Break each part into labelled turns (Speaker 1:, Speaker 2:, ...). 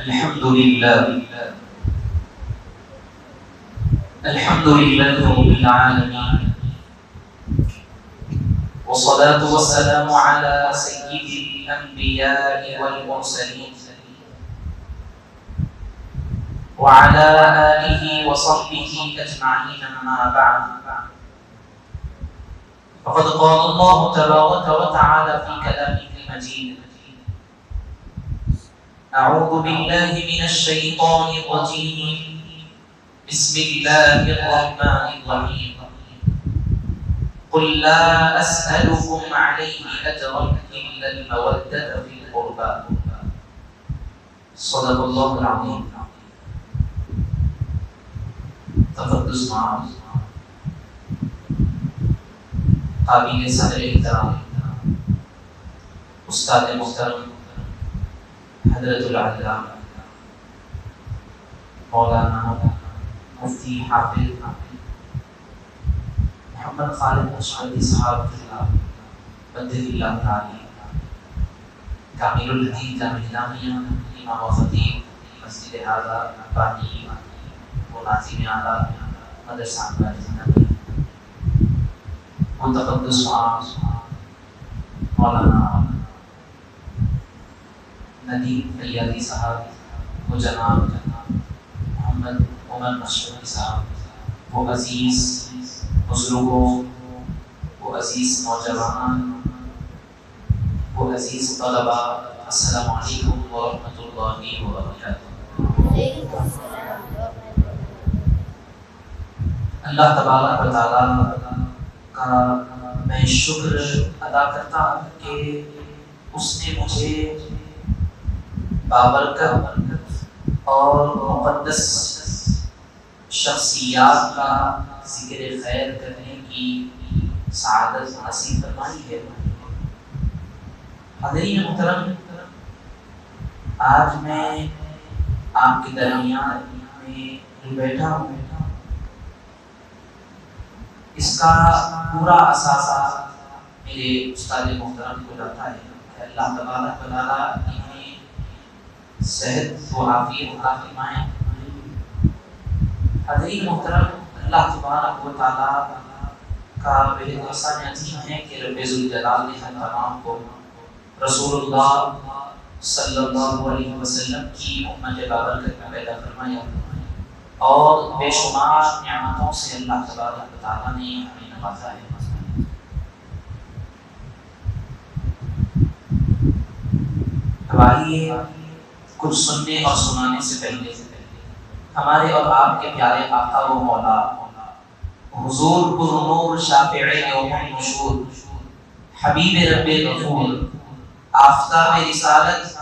Speaker 1: الحمد لله رب العالمين، والصلاة والسلام على سيد الأنبياء والمرسلين وعلى آله وصحبه أجمعين، أما بعد، فقد قال الله تبارك وتعالى في كلامه المجيد: أعوذ بالله من الشيطان الرجيم، بسم الله الرحمن الرحيم، قل لا أسألكم عليه أجرا إلا المودة في القربى. صدق الله العظيم. تقدس معاذ قابل صدر احترام استاد محترم حضرت العلامہ مولانا مفتی حافظ محمد خالد مشعلی صاحب مدد اللہ تعالی، کامل الحدیث جامع جامعہ، امام و خطیب مسجد اعلیٰ بانی و ناظم اعلیٰ مدرسہ انوار متقدس مولانا ندیم فیاضی صاحب، وہ جناب محمد عمر مشرقی صاحب، وہ عزیز بزرگوں، وہ عزیز نوجوان، وہ عزیز طلباء، السلام علیکم ورحمۃ اللہ وبرکاتہ۔ اللہ تبارک و تعالیٰ کا میں شکر ادا کرتا ہوں کہ اس نے مجھے بابرکت اور مقدس شخصیات کا ذکر خیر کرنے کی سعادت نصیب فرمائی ہے۔ حاضرین محترم، آج میں آپ کے درمیان میں بیٹھا ہوں، اس کا پورا اثاثہ میرے استاد محترم کو جاتا ہے کہ اللہ تبارک و تعالیٰ انہیں صحت و عافیت عطا فرمائیں۔ حاضرین محترم، اللہ تبارک و تعالیٰ کا بے احسان عظیم ہے کہ رب ذوالجلال نے ہم تمام کو رسول اللہ صلی اللہ علیہ وسلم کی امت بابرکت میں پیدا فرمایا، اور بے شمار نعمتوں سے اللہ تبارک و تعالیٰ نے ہمیں نوازا ہے۔ اب آئیے کچھ سننے اور سنانے سے پہلے ہمارے اور آپ کے پیارے آقا و مولا حضور پرنور شافع یوم النشور، حبیب رب غفور، آفتاب رسالت،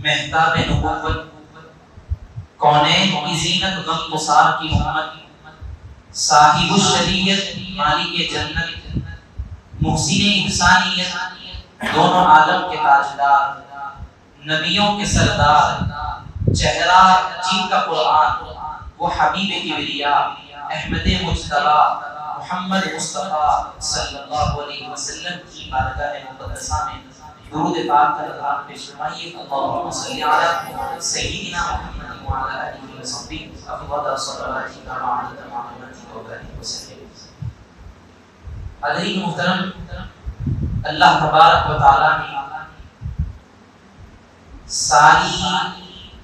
Speaker 1: مہتاب نبوت، کونین کی زینت، غم گسار کی امت، صاحب الشریعت، مالک جنت، محسن انسانیت، دونوں عالم کے تاجدار، نبیوں کے سردار، چہرہ جن کا قرآن، وہ حبیب کبریا، احمد مجتبی، محمد مصطفیٰ صلی اللہ علیہ وسلم کی بارگاہ مقدسہ میں درود پاک کا اظہار پیش فرمائیے۔ اللہم صلی علی سیدنا محمد وعلی آلہ وصحبہ افضل صلواتک وعدد معلوماتک وبارک وسلم۔ حاضرین محترم، اللہ تبارک و تعالیٰ نے ساری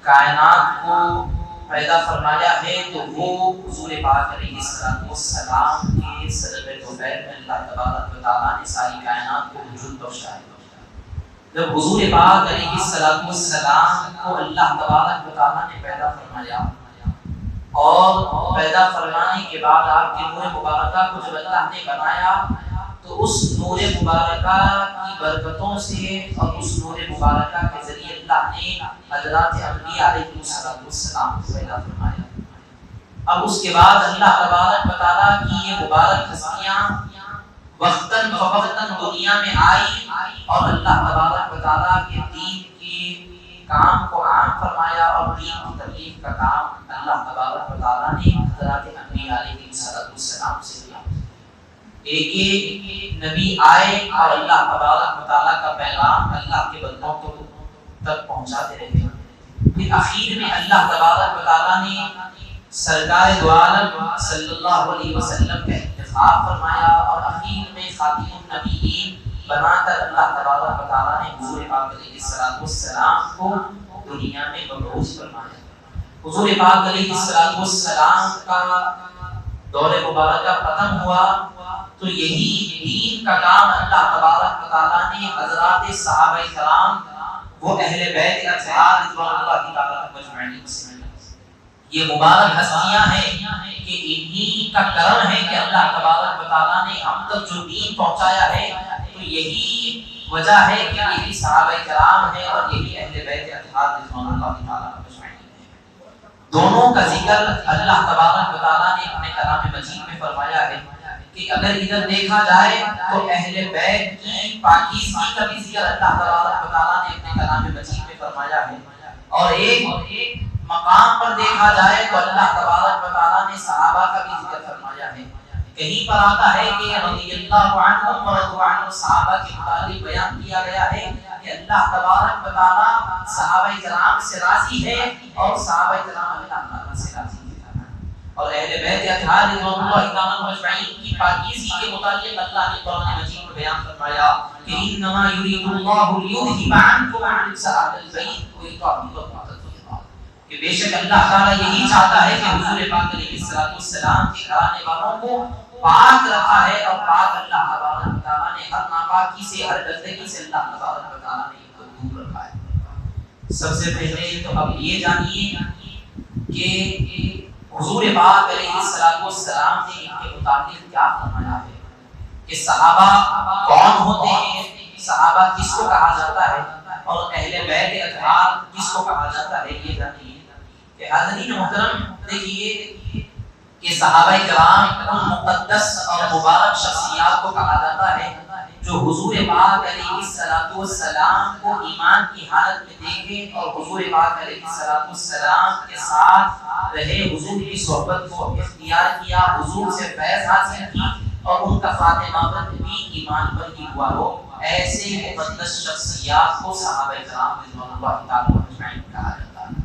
Speaker 1: کائنات کو پیدا فرمایا ہے تو وہ حضور پاک علیہ السلام کے صدر طفیل میں اللہ تبارک و تعالیٰ نے ساری کائنات کو وجود بخشا ہے۔ جب حضور پاک علیہ السلام کو اللہ تبارک و تعالیٰ نے پیدا فرمایا اور پیدا فرمانے کے بعد آپ کے نور مبارکہ کو جب اللہ نے بنایا تو اس نور مبارکہ کی برکتوں سے اور اس نور مبارکہ کے ذریعے اللہ نے حضرات انبیاء علیہ السلام کو پیدا فرمایا۔ اب اس کے بعد اللہ تبارک و تعالیٰ کی یہ مبارک ہستیاں وقتاً فوقتاً دنیا میں آئی اور اللہ تبارک و تعالیٰ کے دین کے کام کو عام فرمایا، اور دین کی تبلیغ کا کام اللہ تبارک و تعالیٰ نے حضرات انبیاء علیہ السلام سے کیا۔ ایک ایک نبی آئے اور اللہ تبارک و تعالیٰ کا پیغام اللہ کے بندوں تک پہنچاتے رہے۔ پھر آخر میں اللہ تبارک و تعالیٰ نے سرکار دو عالم صلی اللہ علیہ وسلم کا انتخاب فرمایا اور آخر میں خاتم النبیین بنا کر اللہ تبارک و تعالیٰ نے حضور پاک علیہ السلام کو دنیا میں مبعوث فرمایا۔ حضور پاک علیہ السلام کا دور مبارکہ ختم ہوا تو یہی دین کا کام اللہ تبارک و تعالیٰ نے حضرات صحابہ کرام وہ اہل بیت اطہار رضوان اللہ تعالیٰ مجمعین سے، یہ مبارک ہستیاں ہیں کہ انہی کا کرم ہے کہ اللہ تبارک و تعالیٰ نے ہم تک جو دین پہنچایا ہے، تو یہی وجہ ہے کہ یہی صحابہ کرام ہیں اور یہی اہل بیت اطہار رضوان اللہ تعالیٰ مجمعین ہیں۔ دونوں کا ذکر اللہ تبارک و تعالیٰ نے اپنے کلام مجید میں فرمایا ہے کہ اگر ادھر دیکھا جائے تو اہل بیت کی پاکیزگی کا بھی ذکر اللہ تبارک و تعالیٰ نے اپنے کلام مجید میں فرمایا ہے، اور ایک مقام پر دیکھا جائے تو اللہ تبارک و تعالیٰ نے صحابہ کا بھی ذکر فرمایا ہے۔ کہیں پر آتا ہے کہ رضی اللہ عنہم ورضوا عنہ، صحابہ کے متعلق بیان کیا گیا ہے کہ اللہ تبارک و تعالیٰ صحابہ کرام سے راضی ہے اور صحابہ کرام اللہ تعالیٰ سے راضی ہے۔ اور اہل بیت اطہار رضوان اللہ تعالیٰ مجمعین کی پاکیزگی کے متعلق اللہ نے قرآن مجید میں بیان فرمایا کہ انما یرید اللہ لیذھب عنکم الرجس اہل البیت ویطہرکم تطہیرا، کہ بے شک اللہ تعالیٰ یہی چاہتا ہے کہ حضور پاک علیہ السلام کے گھرانے والوں کو پاک رکھا ہے، اور پاک اللہ تبارک و تعالیٰ نے ہر ناپاکی سے، ہر گندگی سے اللہ تبارک و تعالیٰ نے ان کو دور رکھا ہے۔ سب سے پہلے تو اب یہ جانیے کہ حضور پاک علیہ السلام نے ان کے متعلق کیا فرمایا ہے، کہ صحابہ کون ہوتے ہیں، صحابہ کس کو کہا جاتا ہے، اور اہل بیت اطہار کس کو کہا جاتا ہے، یہ جانیے کہ حضرین محترم دیکھیے کہ صحابہ کرام ان مقدس اور مبارک شخصیات کو کہا جاتا ہے جو حضور پاک علیہ السلام کو ایمان کی حالت میں دیکھے اور حضور پاک علیہ السلام کے ساتھ رہے، حضور کی صحبت کو اختیار کیا، حضور سے فیض حاصل کی اور ان کا خاتمہ بھی ایمان پر ہی ہوا ہو۔ ایسے مقدس شخصیات کو صحابہ کرام رضوان اللہ تعالیٰ مجمعین کہا جاتا ہے۔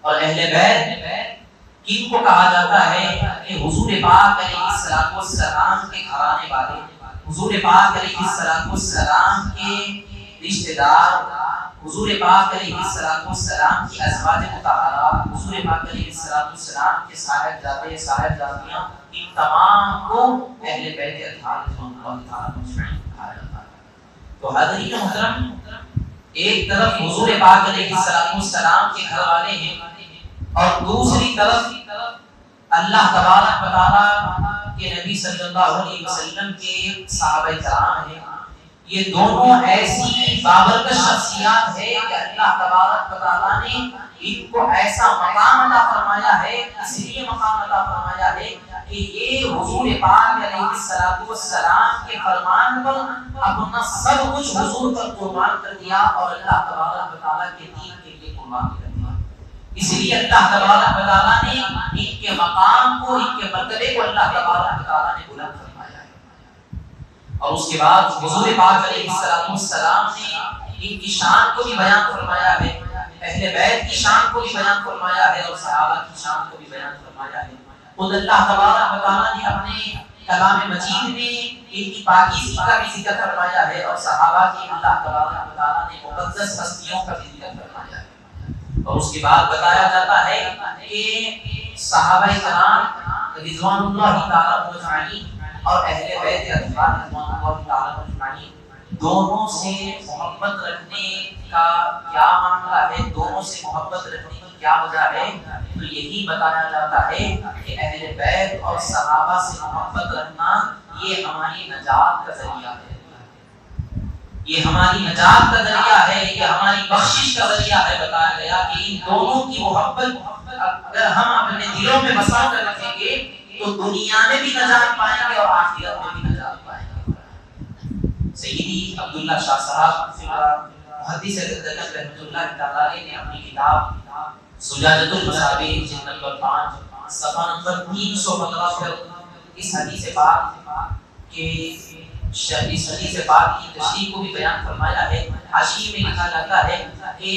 Speaker 1: اور اہل بیت کن کو کہا جاتا ہے، کہ حضور پاک علیہ السلام کے گھرانے والے، حضور پاک علیہ السلام کے رشتہ دار، حضور پاک علیہ السلام کی ازواج مطہرات، حضور پاک علیہ السلام کے صاحبزادے صاحبزادیاں، ان تمام کو اہل بیت اطہار رضوان اللہ تعالیٰ مجمعین کہا جاتا ہے۔ تو حضرین محترم، ایک طرف حضور پاک علیہ السلام کے گھر والے ہیں اور دوسری طرف اللہ تبارک و تعالیٰ کے نبی صلی اللہ علیہ وسلم کے صحابہ کرام ہیں۔ یہ دونوں ایسی بابرکت شخصیات ہے کہ اللہ تبارک و تعالیٰ نے ان کو ایسا مقام عطا فرمایا ہے، اس لیے مقام عطا فرمایا ہے کہ یہ حضور پاک علیہ السلام کے فرمان پر اپنا سب کچھ حضور پر قربان کر دیا اور اللہ تبارک و تعالیٰ کے دین کے لیے قربان کر دیا۔ اس لیے اللہ تبارک و تعالیٰ نے ان کے مقام کو، ان کے مرتبے کو اللہ تبارک و تعالیٰ نے بلند فرمایا ہے۔ اور اس کے بعد حضور پاک علیہ السلام نے ان کی شان کو بھی بیان فرمایا ہے، اہل بیت کی شان کو بھی بیان فرمایا ہے اور صحابہ کی شان کو بھی بیان فرمایا ہے۔ خود اللہ تبارک و تعالیٰ نے اپنے کلام مجید میں ان کی پاکیزگی کا بھی ذکر فرمایا ہے اور صحابہ کی اللہ تبارک و تعالیٰ نے مقدس ہستیوں کا بھی ذکر فرمایا ہے۔ اور اس کے بعد بتایا جاتا ہے کہ صحابہ کرام رضوان اللہ تعالیٰ مجمعین اور اہل بیت اطہار رضوان اللہ تعالیٰ مجمعین دونوں سے محبت رکھنے کا کیا معاملہ ہے، دونوں سے محبت رکھنے کی کیا وجہ ہے، تو یہی بتایا جاتا ہے کہ اہل بیت اور صحابہ سے محبت رکھنا یہ ہماری نجات کا ذریعہ ہے، یہ ہماری نجات کا ذریعہ ہے، یہ ہماری بخشش کا ذریعہ ہے۔ بتایا گیا کہ ان دونوں کی محبت اگر ہم اپنے دلوں میں بسا کر رکھیں گے تو دنیا میں بھی نجات پائیں گے اور آخرت میں بھی نجات پائیں گے۔ سیدی عبداللہ شاہ صاحب محدث رحمۃ اللہ تعالی نے اپنی کتاب زجاجۃ المصابیح جلد نمبر 5 صفحہ نمبر 315 پر اس حدیث پاک کے اس حدیث پاک کی تشریح کو بھی بیان فرمایا ہے۔ حاشیے میں لکھا جاتا ہے کہ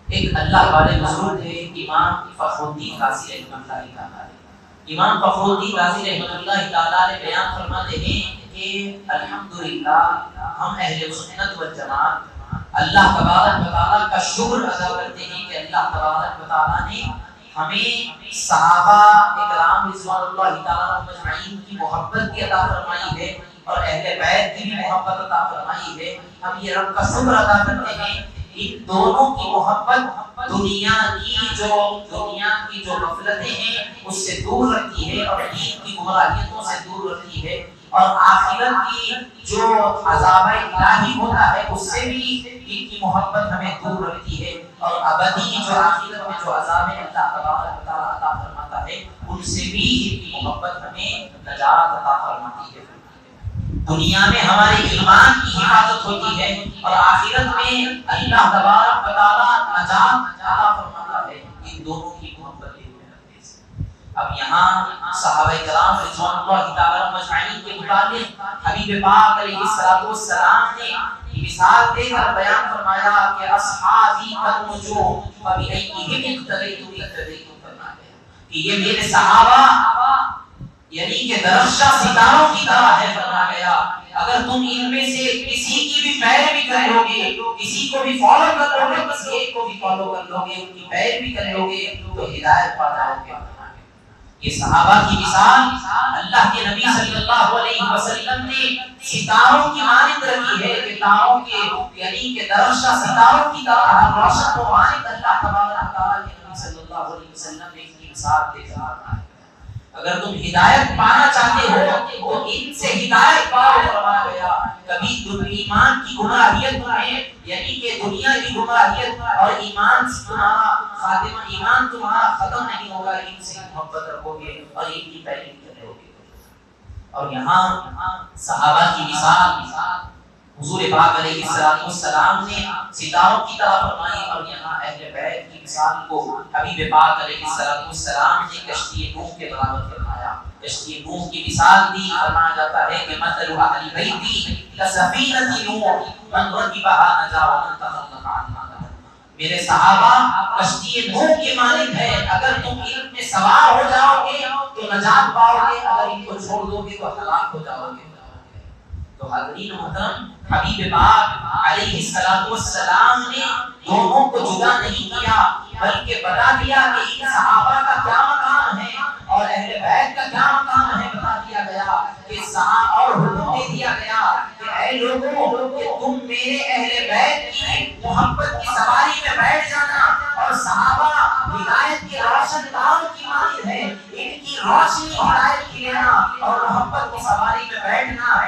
Speaker 1: ایک اللہ والے بزرگ تھے امام فخر الدین رازی رحمۃ اللہ تعالی۔ امام فخر الدین رازی رحمۃ اللہ تعالی نے بیان فرماتے ہیں کہ الحمدللہ ہم اہل سنت والجماعت اللہ تبارک و تعالی کا شکر ادا کرتے ہیں کہ اللہ تبارک و تعالی نے ہمیں صحابہ اکرام رضوان اللہ تعالی مجمعین کی محبت کی عطا فرمائی ہے اور اہل بیت کی بھی محبت عطا فرمائی ہے۔ ہم یہ رب کا شکر ادا کرتے ہیں، ان دونوں کی محبت دنیا کی جو غفلتیں ہیں اس سے دور رکھتی ہے اور دین کی گمراہیوں سے دور رکھتی ہے، اور آخرت کی جو عذاب الہی ہوتا ہے اس سے بھی ان کی محبت ہمیں دور رکھتی ہے، اور ابدی جو آخرت میں جو عذاب اللہ تبارک و تعالی عطا فرماتا ہے ان سے بھی ان کی محبت ہمیں نجات عطا فرماتی ہے۔ دنیا میں ہمارے ایمان کی حفاظت ہوتی ہے اور آخرت میں اللہ تبارک و تعالی نجات عطا فرماتا ہے ان دونوں کی محبت کے رکھنے سے۔ اب یہاں صحابہ کرام رضوان اللہ تعالی مجمعین کے متعلق حبیب پاک علیہ الصلوۃ والسلام نے مثال دے کر بیان فرمایا کہ اصحابی النجوم فبأیہم اقتدیتم اقتدیتم، فرمایا کہ یہ میرے صحابہ یعنی کہ درخشاں ستاروں کی طرح ہے، فرمایا گیا اگر تم ان میں سے کسی کی بھی پیروی کر لو گے، کسی کو بھی فالو کر لو گے، بس ایک کو بھی فالو کر لو گے، ان کی پیروی کر لو گے تو ہدایت پا جاؤ گے۔ یہ صحابہ کی مثال اللہ کے نبی صلی اللہ علیہ وسلم نے ستاروں کی مانند رکھی ہے کہ تاروں کے یعنی کہ درخشاں ستاروں کی طرح روشن و مانند اللہ تبارک و تعالی کے نبی صلی اللہ علیہ وسلم نے ان کی مثال دے کر فرمایا اگر تم ہدایت پانا چاہتے ہو تو ان سے ہدایت پاؤ، فرمایا گیا کبھی ایمان کی گمراہیت میں یعنی کہ دنیا کی گمراہیت اور ایمان تمہارا خاتمہ ایمان تمہارا ختم نہیں ہوگا، ان سے محبت رکھو گے اور ان کی پیروی کرو گے۔ اور یہاں صحابہ کی مثال حضور پاک علیہ الصلوۃ والسلام نے ستاروں کی طرح فرمائی، اور یہاں اہل بیت کی مثال کو حبیب پاک علیہ الصلوۃ والسلام نے کشتی نوح کے برابر فرمایا۔ کشتی نوح کی مثال دی فرمایا جاتا ہے کہ مثل اہل بیتی کسفینۃ نوح من رکبها نجا ومن تخلف عنها۔ میرے صحابہ کشتی نوح کے مانند ہے، اگر تم ان میں سوار ہو جاؤ گے تو نجات پاؤ گے، اگر ان کو چھوڑ دو گے تو ہلاک ہو جاؤ گے۔ تو حضرین محترم حبیب پاک علیہ الصلوۃ والسلام نے دونوں کو جدا نہیں کیا بلکہ بتا دیا کہ ان صحابہ کا کیا مقام ہے اور اہل بیت کا کیا مقام ہے، بتا دیا گیا کہ اور حکم دے دیا گیا کہ اے لوگوں کہ تم میرے اہل بیت کی محبت کی سواری میں بیٹھ جانا، اور صحابہ ہدایت کی روشن تاروں کی مانند ہے، ان کی روشنی ہدایت کی لینا اور محبت کی سواری میں بیٹھنا،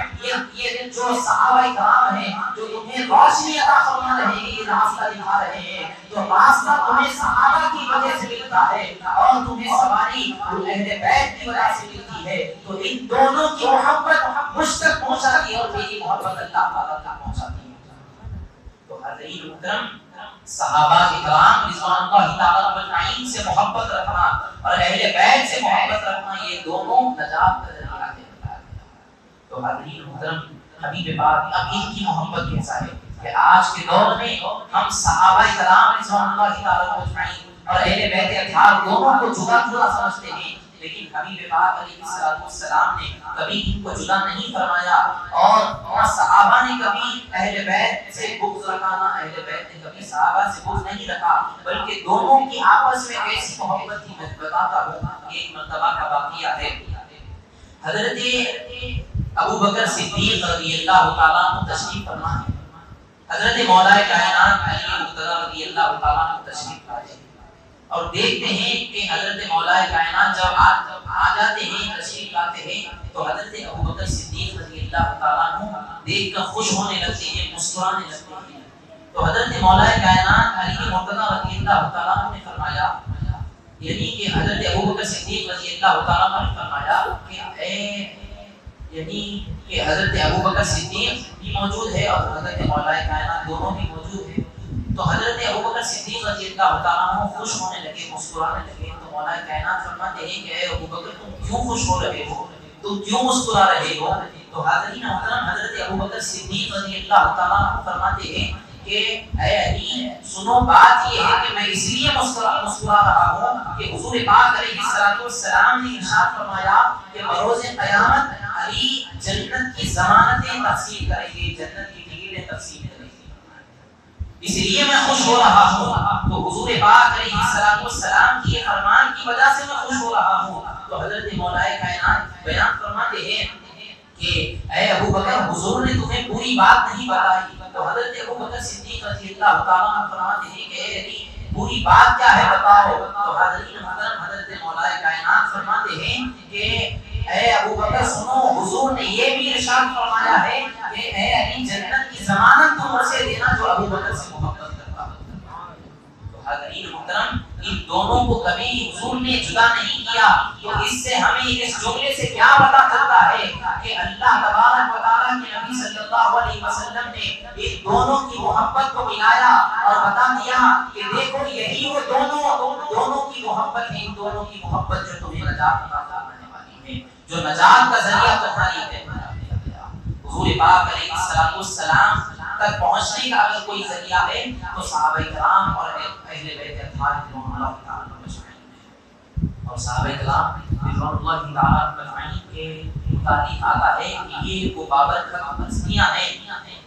Speaker 1: یہ جو صحابہ کرام ہیں جو تمہیں روشنی عطا فرما رہے ہیں، یہ راستہ دکھا رہے ہیں، تو راستہ تمہیں صحابہ کی وجہ سے ملتا ہے اور تمہیں سواری اہل بیت کی وجہ سے ملتی ہے، تو ان دونوں کی محبت مجھ تک پہنچاتی ہے اور میری محبت اللہ تعالیٰ تک پہنچاتی ہے۔ تو حضرین محترم صحابہ کرام رضوان اللہ تعالیٰ مجمعین سے محبت رکھنا اور اہل بیت سے محبت رکھنا، یہ دونوں نجات کا ذریعہ ہے۔ تو حضرین محترم حبیب پاک اب ان کی محبت کیسا ہے کہ آج کے دور میں ہم صحابہ کرام رضوان اللہ تعالیٰ مجمعین اور اہل بیت اطہار دونوں کو جدا جدا سمجھتے ہیں، لیکن حبیب پاک علیہ الصلوۃ والسلام نے کبھی ان کو جدا نہیں فرمایا، اور صحابہ نے کبھی اہل بیت سے بغض رکھا، نہ اہل بیت نے کبھی صحابہ سے بغض نہیں رکھا، بلکہ دونوں کی آپس میں ایسی محبت تھی۔ میں بتاتا ہوں ایک مرتبہ کا واقعہ ہے، حضرت ابو بکر صدیق رضی اللہ تعالیٰ عنہ تشریف فرما ہے، حضرت مولا کائنات علی مرتضی رضی اللہ تعالیٰ عنہ تشریف لائے اور دیکھتے ہیں کہ حضرت مولا کائنات جب آ جاتے ہیں تشریف لاتے ہیں تو حضرت ابو بکر صدیق رضی اللہ تعالیٰ عنہ دیکھ کر خوش ہونے لگتے ہیں، مسکرانے لگتے ہیں۔ تو حضرت مولا کائنات علی مرتضی رضی اللہ تعالیٰ عنہ نے فرمایا، یعنی کہ حضرت ابو بکر صدیق رضی اللہ تعالیٰ عنہ نے فرمایا کہ یعنی کہ حضرت ابو بکر صدیق بھی موجود ہے اور حضرت مولا کائنات دونوں بھی موجود ہیں، تو حضرت ابو بکر صدیق رضی اللہ تعالیٰ عنہ خوش ہونے لگے، مسکرانے لگے، تو مولا کائنات فرماتے ہیں کہ اے ابو بکر تم کیوں خوش ہو رہے ہو، تم کیوں مسکرا رہے ہو؟ تو حاضرین محترم حضرت ابو بکر صدیق رضی اللہ تعالیٰ عنہ فرماتے ہیں کہ اے علی سنو، بات یہ ہے کہ میں اس لیے مسکرا رہا ہوں کہ حضور پاک علیہ السلام نے ارشاد فرمایا کہ بروز قیامت علی جنت کی ضمانتیں تقسیم کریں گے، جنت کی ٹکٹیں تقسیم کریں گے، اس لیے میں خوش ہو رہا ہوں۔ تو حضور پاک علیہ السلام کی فرمان کی وجہ سے میں خوش ہو رہا ہوں۔ تو حضرت مولا کائنات بیان فرماتے ہیں کہ اے ابو بکر، حضور نے تمہیں پوری بات نہیں بتائی۔ تو حضرت ابو بکر صدیق رضی اللہ تعالیٰ عنہ فرماتے ہیں کہ اے علی پوری بات کیا ہے بتاؤ۔ تو حضرت مولا کائنات فرماتے ہیں کہ اے ابو بکر سنو، حضور نے یہ بھی ارشاد فرمایا ہے کہ اے علی جنت کی ضمانت تم اسے دینا جو ابو بکر سے محبت کرتا ہے۔ تو حضرین محترم، ان دونوں کو کبھی حضور نے جدا نہیں کیا۔ تو اس سے ہمیں اس جملے سے کیا پتہ چلتا ہے کہ اللہ تبارک و تعالیٰ کے نبی صلی اللہ علیہ وسلم نے ان دونوں کی محبت کو ملایا اور بتا دیا کہ دیکھو یہی وہ دونوں کی محبت ہے، ان دونوں کی محبت جو تمہیں نجات عطا کرنے والی ہے، جو نجات کا ذریعہ تمہاری ہے۔ حضور پاک علیہ السلام تک پہنچنے کا اگر کوئی ذریعہ ہے تو صحابہ کرام اور اہل بیت اطہار رضوان اللہ تعالی مجمعین، اور صحابہ کرام رضوان اللہ تعالی مجمعین کے متعلق آتا ہے کہ یہ وہ بابرکت ہستیاں ہیں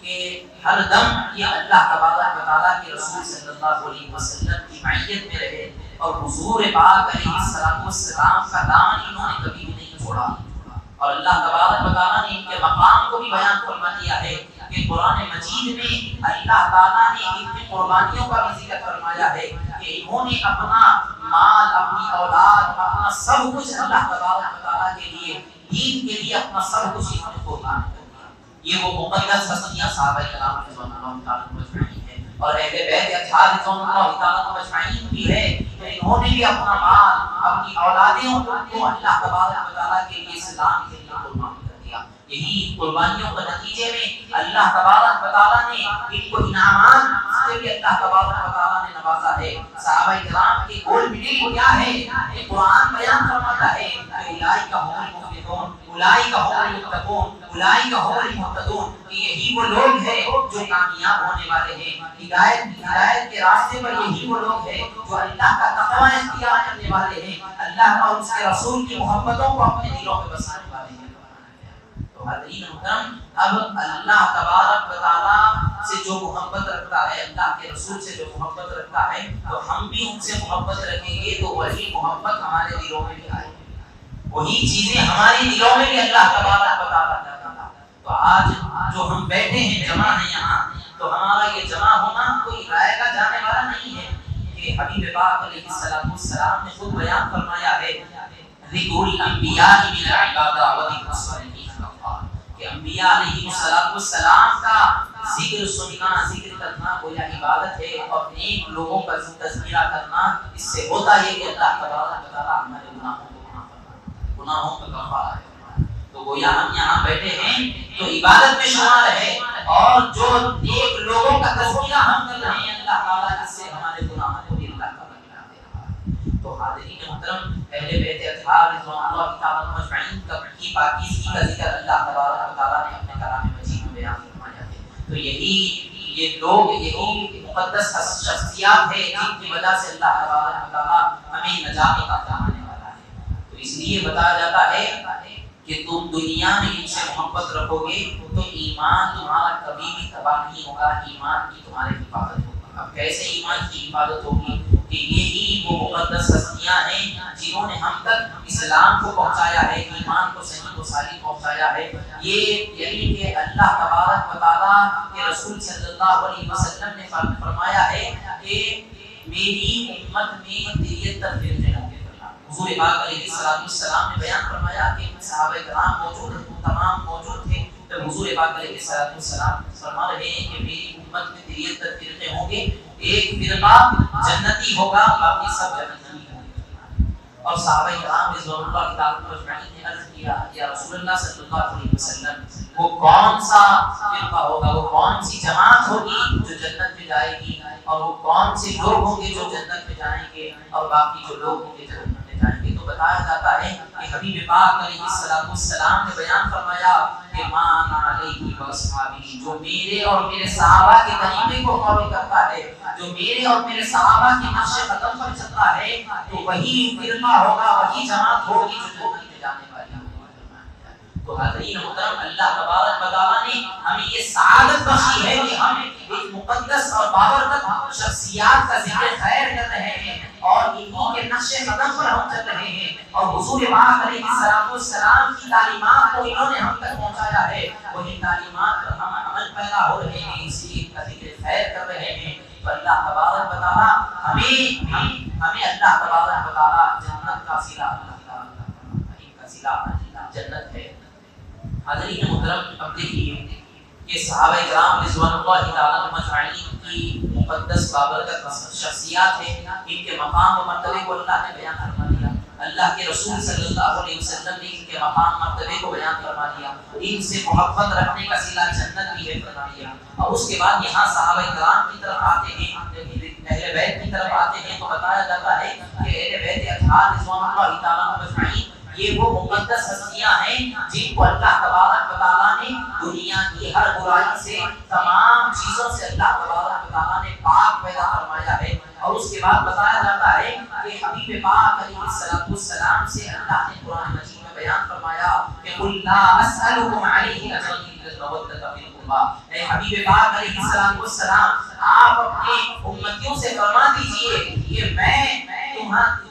Speaker 1: کہ ہر دم یہ اللہ تبارک و تعالیٰ کے رسول صلی اللہ علیہ وسلم کی معیت میں رہے، اور حضور پاک علیہ السلام کا دامن انہوں نے کبھی بھی نہیں چھوڑا۔ اور اللہ تبارک و تعالیٰ نے ان کے مقام کو بھی بیان فرما دیا ہے کہ قرآن مجید میں اللہ تعالیٰ نے ان کی قربانیوں کا بھی ذکر فرمایا ہے کہ انہوں نے اپنا مال، اپنی اولاد، اپنا سب کچھ اللہ تبارک و تعالیٰ کے لیے، دین کے لیے اپنا سب کچھ انہوں نے قربان کر دیا۔ یہ وہ مقدس ہستیاں صحابہ کرام رضوان اللہ تعالیٰ مجمعین ہیں، اور اہل بیت اطہار رضوان اللہ تعالیٰ مجمعین بھی ہے کہ انہوں نے بھی اپنا مال، اپنی اولادیں کو اللہ تبارک و تعالیٰ کے لیے، اسلام کے لیے قربان کر دیا۔ یہی قربانیوں کے نتیجے میں اللہ تبارک و تعالیٰ نے ان کو انعامات سے بھی اللہ تبارک و تعالیٰ نے نوازا ہے۔ صحابہ کرام کے گول مڈل کیا ہے کہ قرآن بیان فرماتا ہے کہ اولئک هم المفلحون، اولئک هم المتقون، اولئک هم المهتدون، یہی وہ لوگ ہیں جو کامیاب ہونے والے ہیں۔ ہدایت کے راستے پر یہی وہ لوگ ہیں جو اللہ کا تقوی اختیار کرنے والے ہیں، اللہ اور اس کے رسول کی محبتوں کو اپنے دلوں میں بسانے والے ہیں۔ تو حضرین محترم، اب اللہ تبارک و تعالیٰ سے جو محبت رکھتا ہے، اللہ کے رسول سے جو محبت رکھتا ہے، تو ہم بھی ان سے محبت رکھیں گے تو وہی محبت ہمارے دلوں میں بھی آئے گی، وہی چیزیں ہمارے دلوں میں بھی اللہ تبارک و تعالیٰ کرتا ہے۔ تو آج جو ہم بیٹھے ہیں، جمع ہیں یہاں، تو ہمارا یہ جمع ہونا کوئی رائے کا جانے والا نہیں ہے کہ حبیب پاک علیہ السلام نے خود بیان فرمایا ہے ذکر الانبیاء من العبادہ و ذکر الصالحین کہ انبیاء علیہ السلام کا ذکر سننا، ذکر کرنا گویا عبادت ہے، اور نیک لوگوں کا تذکرہ کرنا، اس سے ہوتا ہے کہ اللہ تبارک و تعالیٰ ہمارے گناہوں کا کفارہ ہے۔ تو گویا ہم یہاں بیٹھے ہیں تو عبادت میں شمار ہے، اور جو نیک لوگوں کا تذکرہ ہم کر رہے ہیں اللہ تعالیٰ اس سے ہمارے گناہوں کو بھی اللہ تعالیٰ مٹا دے رہا ہے۔ تو حاضرین محترم، اہل بیت اطہار رضوان اللہ تعالیٰ مجمعین کی پاکیزگی کا ذکر اللہ تبارک و تعالیٰ نے اپنے کلام مجید میں بیان فرمایا ہے۔ تو یہ لوگ، یہی مقدس شخصیات ہیں جن کی وجہ سے اللہ تبارک و تعالیٰ ہمیں نجات عطا فرمانے والا ہے۔ تو اس لیے بتایا جاتا ہے کہ تم دنیا میں ان سے محبت رکھو گے تو ایمان تمہارا کبھی بھی تباہ نہیں ہوگا، ایمان کی تمہاری حفاظت ہوگی۔ اب کیسے ایمان کی حفاظت ہوگی کہ یہی وہ مقدس ہستیاں ہیں جنہوں نے ہم تک اسلام کو پہنچایا ہے، ایمان کو صحیح و صالح پہنچایا ہے۔ یہ یعنی کہ اللہ تبارک و تعالیٰ کے رسول صلی اللہ علیہ وسلم نے فرمایا ہے کہ میری امت میں 73 فرقے ہوں گے۔ حضور پاک علیہ السلام نے بیان فرمایا کہ صحابہ کرام موجود ہیں، تمام موجود تھے، تو حضور پاک علیہ السلام فرما رہے ہیں کہ میری امت میں 73 فرقے ہوں گے، ایک فرقہ جنتی ہوگا، باقی سب جہنمی ہوں گے۔ اور صحابہ کرام رضوان اللہ تعالیٰ مجمعین نے عرض کیا یا رسول اللہ صلی اللہ علیہ وسلم، وہ کون سا فرقہ ہوگا، وہ کون سی جماعت ہوگی جو جنت میں جائے گی، اور وہ کون سے لوگ ہوں گے جو جنت میں جائیں گے، اور باقی جو لوگ ہوں گے جنت میں جائیں گے؟ تو بتایا جاتا ہے کہ حبیب پاک علیہ السلام نے بیان فرمایا کہ مان علیہ واصحابہ، جو میرے اور میرے صحابہ کے طریقے کو فالو کرتا ہے، جو میرے اور میرے صحابہ کے نقش قدم پر چلتا ہے، تو وہی فرقہ ہوگا، وہی جماعت ہوگی جو جنت میں جانے والی ہے۔ تو حاضرین محترم، اللہ تبارک و تعالیٰ نے ہمیں یہ سعادت بخشی ہے کہ ہم ایک مقدس اور بابرکت شخصیات کا ذکر خیر کر رہے ہیں اور انہی کے نقش قدم پر ہم چل رہے ہیں، اور حضور پاک علیہ السلام کی تعلیمات کو انہوں نے ہم تک پہنچایا ہے، وہی تعلیمات پر ہم عمل پیدا ہو رہے ہیں، اس لیے ان کا ذکر خیر کر رہے ہیں۔ تو اللہ تبارک و تعالیٰ ہمیں اللہ تبارک و تعالیٰ جنت کا صلہ جنت ہے۔ حاضرین محترم، اب دیکھیے کہ صحابہ کرام رضوان اللہ تعالیٰ عنہم اجمعین کی مقدس بابرکت شخصیات ہیں، ان کے مقام و مرتبے کو اللہ نے بیان فرما دیا، اللہ کے رسول صلی اللہ علیہ وسلم نے ان کے مقام مرتبے کو بیان فرما دیا، ان سے محبت رکھنے کا صلہ جنت بھی ہے فرما دیا۔ اور اس کے بعد یہاں صحابہ کرام کی طرف آتے ہیں، اہل بیت کی طرف آتے ہیں، تو بتایا جاتا ہے کہ اہل بیت اطہار رضوان اللہ تعالیٰ عنہم اجمعین یہ وہ مقدس ہستیاں ہیں جن کو اللہ تبارک و تعالیٰ نے دنیا کی ہر برائی سے، تمام چیزوں سے اللہ تبارک و تعالیٰ نے پاک پیدا فرمایا ہے۔ اور اس کے بعد بتایا جاتا ہے کہ حبیب پاک علیہ السلام سے اللہ نے قرآن مجید میں بیان فرمایا کہ قل لا اسألکم علیہ اجرا الا المودۃ فی القربى، اے حبیب پاک علیہ السلام آپ اپنے امتیوں سے فرما دیجئے کہ میں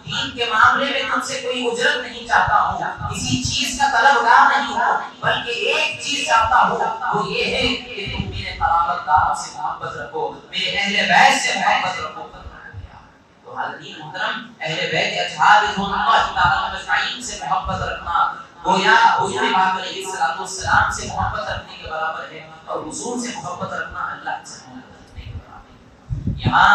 Speaker 1: دین کے معاملے میں تم سے کوئی اجرت نہیں چاہتا ہوں، کسی چیز کا طلبگار نہیں ہوں، بلکہ ایک چیز چاہتا ہوں، وہ یہ ہے کہ تم میرے قرابت داروں سے محبت رکھو، میرے اہل بیت سے محبت رکھو۔ تو حاضرین محترم، اہل بیت اطہار رضوان اللہ تعالیٰ عنہم اجمعین سے محبت رکھنا گویا حضور پاک علیہ السلام سے محبت رکھنے کے برابر ہے، اور حضور سے محبت رکھنا اللہ سے محبت رکھنے کے برابر ہے۔ یہاں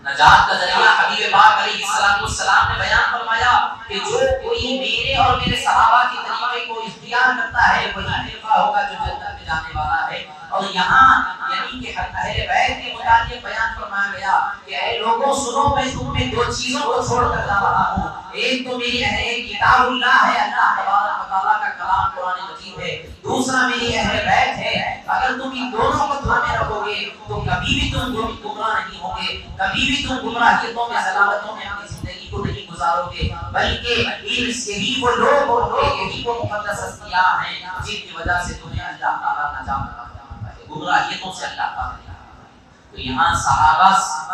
Speaker 1: نجات کا ذریعہ حبیب پاک علیہ السلام نے بیان فرمایا کہ جو کوئی میرے اور میرے صحابہ کے طریقے کو اختیار کرتا ہے وہی فرقہ ہوگا جو جنت میں جانے والا ہے۔ اور یہاں یعنی کہ اہل بیت کے متعلق بیان فرمایا گیا کہ اے لوگوں سنو، میں تم میں دو چیزوں کو چھوڑ کر جا رہا ہوں، ایک تو میری اہل کتاب اللہ ہے، اللہ تبارک و تعالیٰ کا کلام قرآن مجید ہے، دوسرا میری اہل بیت ہے۔ اگر تم ان دونوں کو تھامے رکھو گے تو کبھی بھی تم گمراہ نہیں ہوگے، کبھی بھی تم گمراہیتوں میں ضلالتوں میں اپنی زندگی کو نہیں گزارو گے، بلکہ یہی وہ لوگ ہوں گے، یہی وہ مقدس ہستیاں ہیں جن کی وجہ سے تمہیں اللہ تعالیٰ نجات عطا فرماتا ہے، گمراہیتوں سے اللہ تعالیٰ۔ تو یہاں صحابہ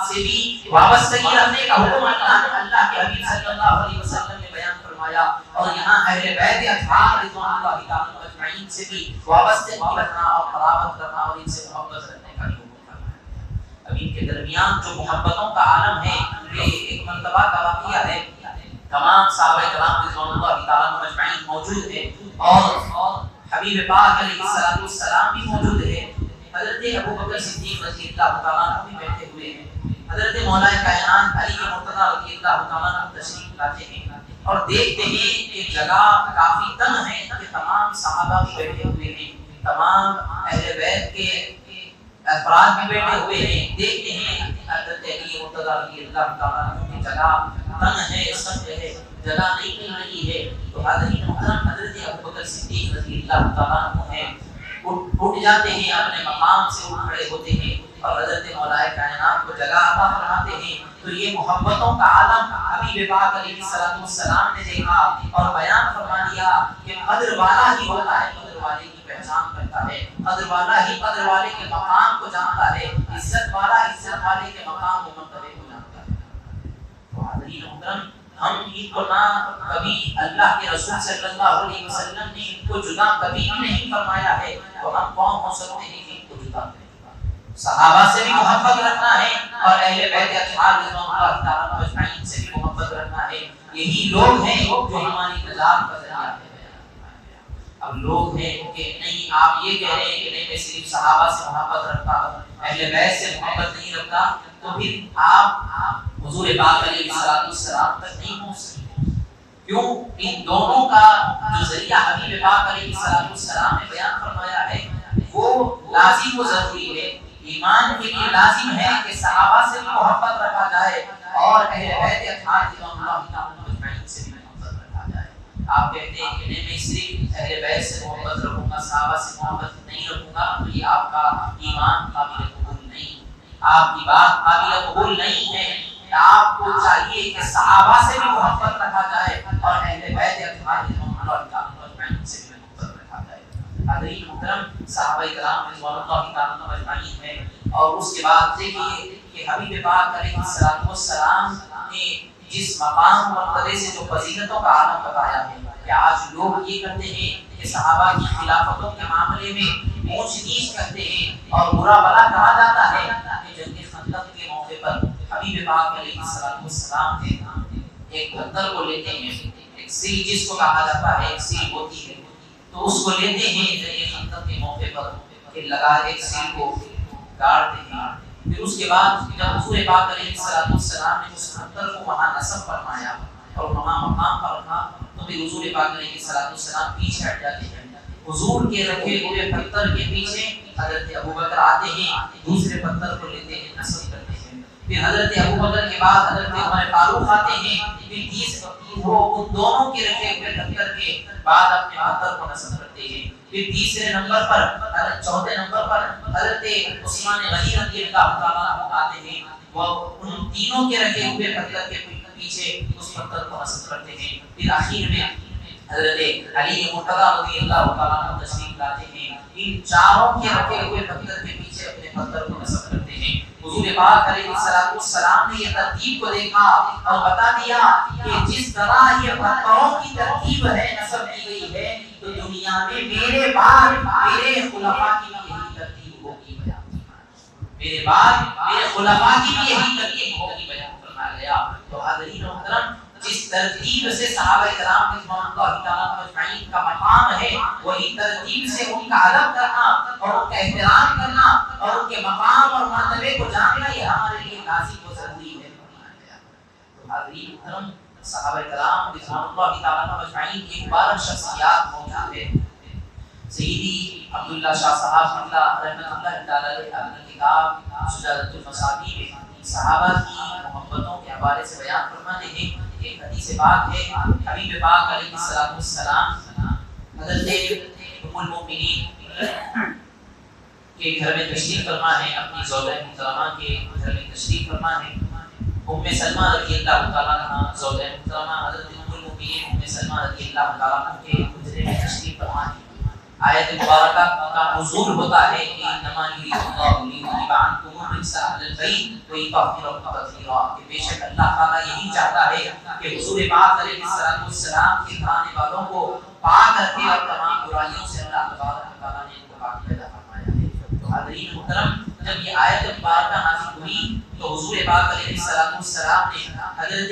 Speaker 1: سے بھی وابستگی رکھنے کا حکم اللہ کے حبیب صلی اللہ علیہ وسلم نے بیان فرمایا، اور یہاں اہل بیت اطہار رضوان اللہ تعالیٰ عنہم اجمعین سے بھی وابستگی رکھنا اور قرابت رکھنا اور ان سے محبت رکھنے کا حکم فرمایا۔ اب ان کے درمیان جو محبتوں کا عالم ہے، یہ ایک مرتبہ کا واقعہ ہے، تمام صحابہ کرام رضوان اللہ تعالیٰ عنہم اجمعین موجود ہیں اور حبیب پاک علیہ السلام بھی موجود ہے، حضرت ابوبکر صدیق رضی اللہ تعالیٰ عنہ بھی بیٹھے ہوئے ہیں، حضرت مولا کائنات علی مرتضیٰ رضی اللہ تعالیٰ عنہ تشریف لاتے ہیں اور دیکھتے ہیں کہ جگہ کافی تنگ ہے کہ تمام صحابہ بھی بیٹھے ہوئے ہیں، تمام اہل بیت کے افراد بھی بیٹھے ہوئے ہیں، دیکھتے ہیں حضرت علی مرتضیٰ رضی اللہ تعالیٰ عنہ کی جگہ تنگ ہے، سخت ہے، جگہ نہیں مل رہی ہے۔ تو حاضرین محترم، حضرت ابوبکر صدیق رضی اللہ تعالیٰ عنہ ہیں اٹھ جاتے ہیں، اپنے مقام سے اٹھ کھڑے ہوتے ہیں اور حضرت مولا کائنات کو جگہ عطا فرماتے ہیں۔ تو یہ محبتوں کا عالم حبیب پاک علیہ السلام نے دیکھا اور بیان فرما دیا کہ قدر والا ہی ہوتا ہے قدر والے کی پہچان کرتا ہے، قدر والا ہی قدر والے کے مقام کو جانتا ہے، عزت والا عزت والے کے مقام و مرتبے کو جانتا ہے۔ تو حاضرین محترم، ہم ان کو نہ کبھی اللہ کے رسول صلی اللہ علیہ وسلم نے ان کو جدا کبھی بھی نہیں فرمایا ہے، تو ہم کون ہو سکتے ہیں کہ ان کو جدا کریں؟ صحابہ سے بھی محبت رکھنا ہے اور اہل بیت اطہار رضوان اللہ تعالیٰ عنہم اجمعین سے بھی محبت رکھنا ہے۔ یہی لوگ ہیں جو ہماری نجات کا ذریعہ ہے۔ اب لوگ ہیں کہ نہیں، آپ یہ کہہ رہے ہیں کہ نہیں میں صرف صحابہ سے محبت رکھتا ہوں، اہل بیت سے محبت نہیں رکھتا، تو پھر آپ حضور پاک علیہ السلام تک نہیں پہنچ سکتے۔ کیوں؟ ان دونوں کا جو ذریعہ حبیب پاک علیہ السلام نے بیان فرمایا ہے وہ لازم و ضروری ہے۔ ایمان کے لیے لازم ہے کہ صحابہ سے بھی محبت رکھا جائے اور اہل بیت اطہار رضوان اللہ تعالیٰ عنہم اجمعین سے بھی محبت رکھا جائے۔ آپ کہتے ہیں کہ میں صرف اہل بیت سے محبت رکھوں گا، صحابہ سے محبت نہیں رکھوں گا، تو یہ آپ کا ایمان قابل قبول نہیں، آپ کی بات قابل قبول نہیں ہے۔ آپ کو چاہیے کہ صحابہ سے بھی محبت رکھا جائے اور اہل بیت اطہار اجمعین سے بھی محبت رکھا جائے۔ حضرین محترم، صحابہ کرام رضوان اللہ تعالیٰ اجمعین ہیں، اور اس کے بعد دیکھیے کہ حبیب پاک علیہ السلام نے جس مقام مرتبے سے جو فضیلتوں کا عالم بتایا ہے کہ آج لوگ یہ کرتے ہیں کہ صحابہ کی خلافتوں کے معاملے میں اونچ نیچ کرتے ہیں اور برا بھلا کہا جاتا ہے کہ جنگ خندق کے موقع پر حبیب پاک علیہ السلام نے ایک پتھر کو لیتے ہیں، ایک سیل جس کو کہا جاتا ہے، ایک سیل ہوتی ہے، تو اس کو لیتے ہیں جنگ خندق کے موقع پر کہ لگا ایک سیل کو گاڑتے ہیں۔ پھر اس کے بعد جب حضور پاک علیہ السلام نے اس پتھر کو وہاں نصب فرمایا اور وہاں مقام پر رکھا، تو پھر حضور پاک علیہ السلام پیچھے ہٹ جاتے ہیں۔ حضور کے رکھے ہوئے پتھر کے پیچھے حضرت ابوبکر آتے ہیں، دوسرے پتھر کو لیتے ہیں، نصب کرتے ہیں۔ پھر حضرت ابوبکر کے بعد حضرت عمر فاروق آتے ہیں، پھر وہ ان دونوں کے رکھے ہوئے پتھر کے بعد اپنے پتھر کو نصب کرتے ہیں۔ پھر تیسرے نمبر پر چوتھے نمبر پر حضرت عثمان غنی رضی اللہ تعالیٰ عنہ آتے ہیں، وہ ان تینوں کے رکھے ہوئے پتھر کے پیچھے اس پتھر کو نصب کرتے ہیں۔ پھر آخر میں حضرت علی مرتضیٰ رضی اللہ تعالیٰ عنہ تشریف لاتے ہیں، ان چاروں کے رکھے ہوئے پتھر کے پیچھے اپنے پتھر کو نصب کرتے ہیں۔ حضور پاک علیہ السلام نے یہ ترتیب کو دیکھا اور بتا دیا کہ جس طرح یہ پتھروں کی ترتیب ہے، نصب کی گئی ہے، تو دنیا میں میرے بعد میرے خلفاء کی بھی یہی ترتیب ہوگی بیان، میرے بعد میرے خلفاء کی بھی یہی ترتیب ہوگی بیان فرمایا گیا۔ تو حضرین محترم، جس ترتیب سے صحابہ کرام رضوان اللہ تعالیٰ اجمعین کا مقام ہے، وہی ترتیب سے ان کا ادب کرنا اور ان کا احترام کرنا اور ان کے مقام اور مرتبے کو جاننا یہ ہمارے لیے لازم و ضروری ہے۔ تو حضرین محترم، صحابہ کرام رضوان اللہ تعالیٰ اجمعین کی مبارک شخصیات موجود ہے۔ سیدی عبداللہ شاہ صاحب رحمۃ اللہ تعالیٰ علیہ اپنی کتاب سجادۃ المصابیح میں صحابہ کی محبتوں کے حوالے سے بیان فرماتے ہیں۔ ایک حدیث پاک ہے، حبیب پاک علیہ السلام حضرت ام المؤمنین کے گھر میں تشریف فرما ہے، اپنی زوجہ محترمہ کے گھر میں تشریف فرما ہے۔ ام سلمہ رضی اللہ تعالیٰ عنہا زوجہ محترمہ حضرت ام المؤمنین ام سلمہ رضی اللہ تعالیٰ عنہ کے حجرے میں تشریف فرما ہے۔ آیت مبارکہ کا نزول ہوتا ہے کہ انما یرید اللہ لیذهب عنکم الرجس اہل البیت ویطہرکم تطہیرا، کہ بے شک اللہ تعالیٰ یہی چاہتا ہے کہ حضور پاک علیہ السلام کے گھرانے والوں کو پاک رکھے اور تمام برائیوں سے اللہ تبارک و تعالیٰ نے ان کو پاک پیدا فرمایا ہے۔ تو حضرین محترم، جب یہ آیت مبارکہ نازل ہوئی تو حضور پاک علیہ السلام نے حضرت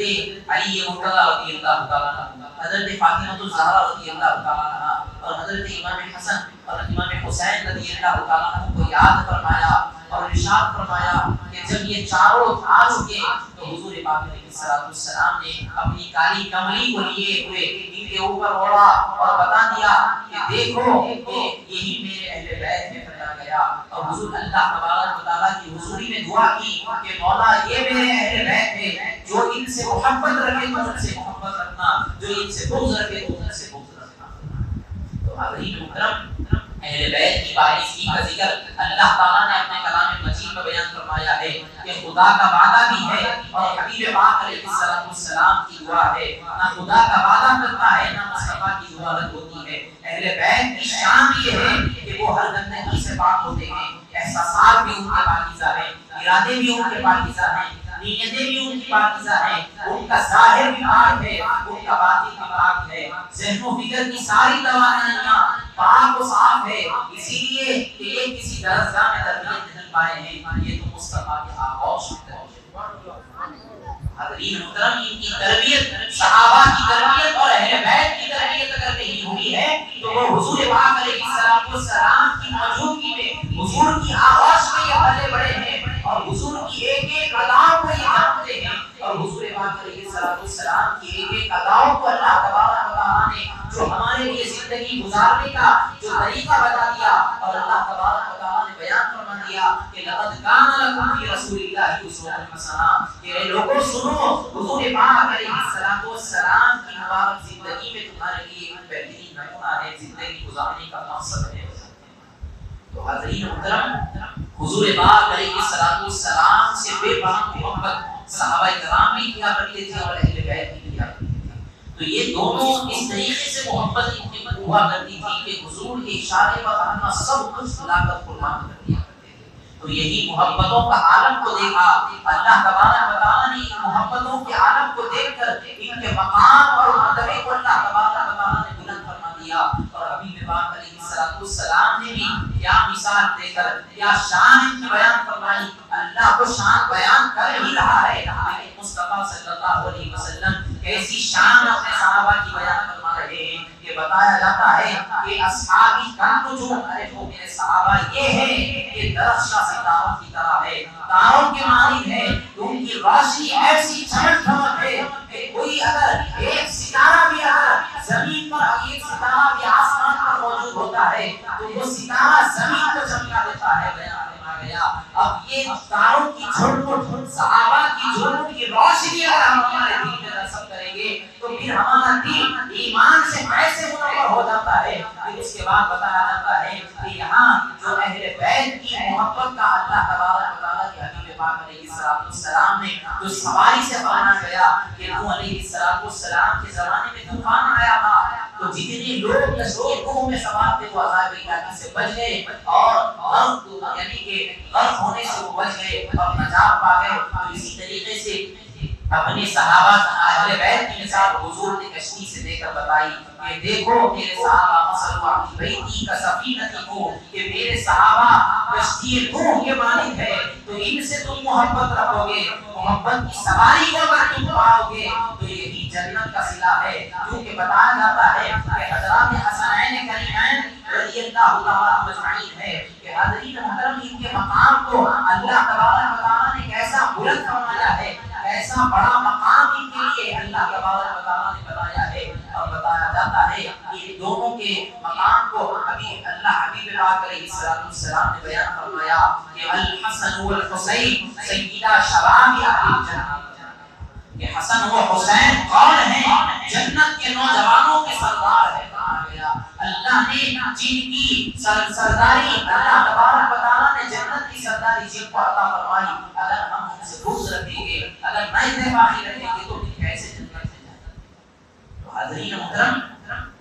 Speaker 1: علی مرتضیٰ رضی اللہ تعالیٰ عنہ، حضرت فاطمہ الزہرا رضی اللہ تعالیٰ عنہ اور حضرت امام حسن اور امام حسین رضی اللہ تعالیٰ عنہ کو یاد فرمایا اور ارشاد فرمایا کہ جب یہ چاروں آ چکے تو حضور پاک علیہ السلام نے اپنی کالی کملی کو لیے ہوئے ان کے اوپر اوڑھا اور بتا دیا کہ دیکھو کہ یہی میرے اہل بیت میں فرمایا گیا، اور حضور اللہ تبارک و تعالیٰ کی حضوری میں دعا کی کہ مولا یہ میرے اہل بیت ہے، جو ان سے محبت رکھے تو ان سے محبت رکھنا، جو ان سے بغض رکھے تو ان سے بغض رکھنا۔ تو حضرین محترم، اہل بیت کی بارگاہ کا ذکر اللہ تعالیٰ نے اپنے کلام مجید میں بیان فرمایا ہے کہ خدا کا وعدہ بھی ہے اور حبیب پاک علیہ السلام کی دعا ہے، نہ خدا کا وعدہ کرتا ہے نہ مصطفیٰ کی دعا رد ہوتی ہے۔ اہل بیت کی شان یہ ہے کہ وہ ہر گندگی سے پاک ہوتے ہیں، احساسات بھی ان کے پاکیزہ ہیں، ارادے بھی ان کے پاکیزہ ہیں، نیتیں بھی ان کی پاکیزہ ہیں، ان کا ظاہر بھی پاک ہے، ان کا باطن بھی پاک ہے، ذہن و فکر کی ساری توانائیاں پاک و صاف ہے، اسی لیے کہ یہ کسی درسگاہ میں تربیت نہیں پائے ہیں، یہ تو مصطفیٰ کے آغوش میں تربیت۔ حضرین محترم، ان کی تربیت صحابہ کی تربیت اور اہل بیت کی تربیت اگر نہیں ہوئی ہے تو وہ حضور پاک علیہ السلام کی موجودگی میں حضور کی آغوش میں یہ پلے بڑے ہیں اور حضور کی ایک ایک اداؤں کو یہ جانتے ہیں، اور حضور پاک علیہ السلام کی ایک ایک اداؤں کو اللہ تبارک و تعالیٰ نے جو ہمارے لیے زندگی گزارنے کا جو طریقہ بتا دیا اور اللہ تبارک و تعالیٰ نے بیان فرما دیا دیا کہ لقد کان لکم فی رسول اللہ اسوۃ حسنہ، کہ اے لوگوں سنو، حضور پاک علیہ الصلوۃ والسلام کی مبارک زندگی میں تمہارے لیے ایک بہترین نمونہ ہے، زندگی گزارنے کا مقصد ہے۔ تو حضرین محترم، حضور پاک علیہ الصلوۃ والسلام سے بے پناہ محبت صحابہ کرام بھی کیا کرتے تھے اور اہل بیت بھی کیا کرتے تھے۔ تو یہ دونوں اس طریقے سے محبت اتنی ہوا کرتی تھی کہ حضور کے اشارے پر اپنا سب کچھ لا کر قربان کر دیا کرتے تھے۔ تو یہی محبتوں کا عالم کو دیکھا اللہ تبارک و تعالیٰ نے ان محبتوں کے عالم کو دیکھ کر ان کے مقام اور مرتبے کو اللہ تبارک و تعالیٰ نے بلند فرما دیا، اور حبیب پاک علیہ السلام نے بھی کیا مثال دے کر کیا شان ان کی بیان فرمائی۔ اللہ کو شان بیان کر ہی رہا ہے، لیکن مصطفیٰ صلی اللہ علیہ وسلم کیسی شان اپنے صحابہ کی بیان فرما رہے ہیں۔ یہ بتایا جاتا ہے کہ اصحابی کنجو، ارے وہ میرے صحابہ یہ ہے کہ درخشاں ستاروں کی طرح ہے، تاروں کے مانند ہے، ان کی روشنی ایسی چمک دمک ہے کہ کوئی اگر ایک ستارہ بھی اگر زمین پر، ایک ستارہ بھی آسمان پر موجود ہوتا ہے تو وہ ستارہ زمین کو چمکا دیتا ہے۔ بیان فرمایا گیا اب یہ تاروں کی جھلمٹ، صحابہ کی جھلمٹ کی روشنی اگر ہم ہمارے دل میں نصب کریں گے تو پھر ہمارا دل ایمان سے کیسے منور ہو جاتا ہے۔ پھر اس کے بعد بتایا جاتا ہے کہ یہاں جو اہل بیت کی محبت کا اللہ تبارک و تعالیٰ کے حبیب پاک علیہ السلام نے جو سواری سے فرمایا گیا کہ نوح علیہ السلام کے زمانے میں طوفان آیا تھا، تو جتنے لوگ کشتی نوح میں سوار تھے وہ عذاب الہی سے بچ گئے اور غرق یعنی کہ غرق ہونے سے وہ بچ گئے اور نجات پا گئے۔ تو اسی طریقے سے اپنے صحابہ اہل بیت کی مثال حضور نے کشتی سے دے کر بتائی کہ دیکھو میرے صحابہ مثل علی بیتی کا سفینہ کو، کہ میرے صحابہ کشتی نوح کے مانند ہے، تو ان سے تم محبت رکھو گے، محبت کی سواری کو اگر تم پاؤ گے تو یہی جنت کا صلہ ہے۔ کیونکہ بتایا جاتا ہے کہ حضرات حسنین کریمین رضی اللہ تعالیٰ مجمعین ہے کہ حضرین محترم ان کے مقام کو اللہ تبارک و تعالیٰ نے کیسا بلند فرمایا ہے، ایسا بڑا مقام ان کے لیے اللہ تبارک و تعالیٰ نے بتایا ہے۔ اور بتایا جاتا ہے کہ دونوں کے مقام کو ابھی اللہ حبیب پاک علیہ السلام نے بیان فرمایا کہ الحسن والحسین سیدہ شباب اہل الجنہ، کہ حسن و حسین کون ہیں؟ جنت کے نوجوانوں کے سردار ہے۔ کہا گیا اللہ نے جن کی سرداری، اللہ تبارک و تعالیٰ نے جنت کی سرداری جن کو عطا فرمائی، اگر ہم ان سے بغض رکھیں گے، اگر نہ اتفاقی رکھیں گے تو پھر کیسے جنت میں جائیں گے؟ تو حضرین محترم،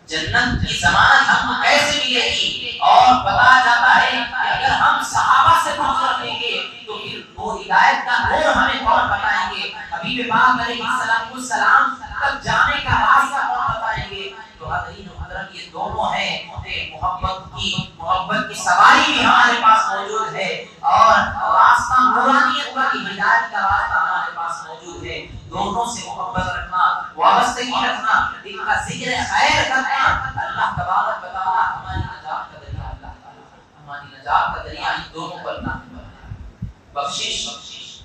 Speaker 1: جنت کی ضمانت ہم کو کیسے ملے گی؟ اور بتایا جاتا ہے کہ اگر ہم صحابہ سے بغض رکھیں گے تو پھر وہ ہدایت کا نور ہمیں کون بتائیں گے؟ حبیب پاک علیہ السلام تک جانے کا راستہ کون بتائیں گے؟ تو حضرین محترم یہ دونوں ہیں، محبت کی سواری بھی ہمارے پاس موجود ہے اور راستہ نورانیت کا، ہدایت کا راستہ ہمارے پاس موجود ہے۔ دونوں سے محبت رکھنا، وابستگی رکھنا، ان کا ذکر خیر کرنا، اللہ تبارک و تعالیٰ ہماری نجات کا ذریعہ، اللہ تعالیٰ ہماری نجات کا ذریعہ ان دونوں کو اللہ نے بخشش